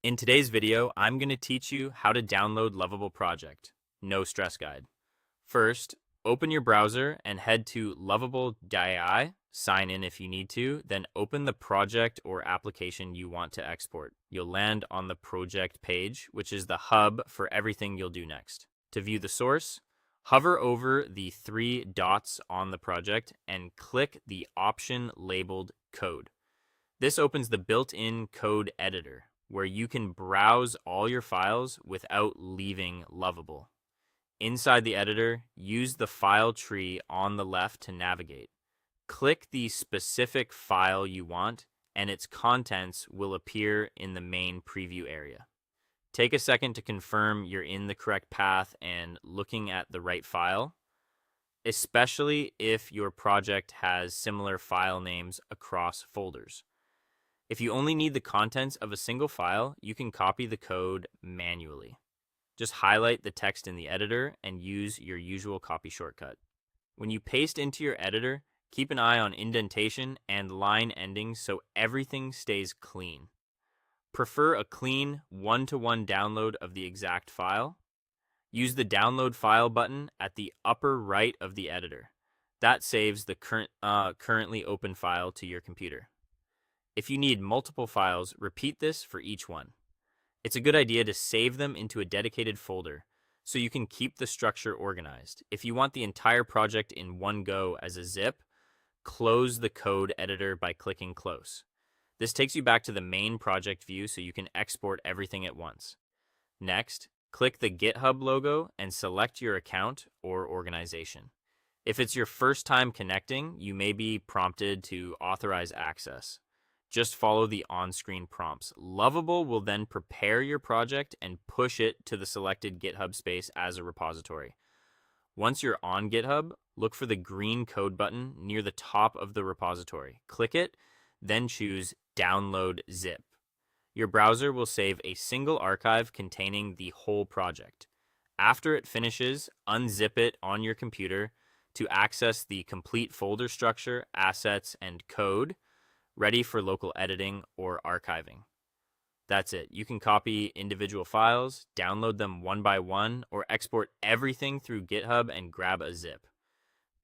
In today's video, I'm going to teach you how to download Lovable Project. No stress guide. First, open your browser and head to lovable.ai, sign in if you need to, then open the project or application you want to export. You'll land on the project page, which is the hub for everything you'll do next. To view the source, hover over the three dots on the project and click the option labeled code. This opens the built-in code editor, where you can browse all your files without leaving Lovable. Inside the editor, use the file tree on the left to navigate. Click the specific file you want, and its contents will appear in the main preview area. Take a second to confirm you're in the correct path and looking at the right file, especially if your project has similar file names across folders. If you only need the contents of a single file, you can copy the code manually. Just highlight the text in the editor and use your usual copy shortcut. When you paste into your editor, keep an eye on indentation and line endings so everything stays clean. Prefer a clean one-to-one download of the exact file. Use the download file button at the upper right of the editor. That saves the currently open file to your computer. If you need multiple files, repeat this for each one. It's a good idea to save them into a dedicated folder so you can keep the structure organized. If you want the entire project in one go as a zip, close the code editor by clicking close. This takes you back to the main project view so you can export everything at once. Next, click the GitHub logo and select your account or organization. If it's your first time connecting, you may be prompted to authorize access. Just follow the on-screen prompts. Lovable will then prepare your project and push it to the selected GitHub space as a repository. Once you're on GitHub, look for the green code button near the top of the repository. Click it, then choose Download Zip. Your browser will save a single archive containing the whole project. After it finishes, unzip it on your computer to access the complete folder structure, assets, and code, ready for local editing or archiving. That's it. You can copy individual files, download them one by one, or export everything through GitHub and grab a zip.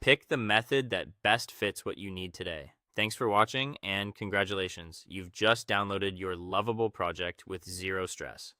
Pick the method that best fits what you need today. Thanks for watching, and congratulations. You've just downloaded your Lovable project with zero stress.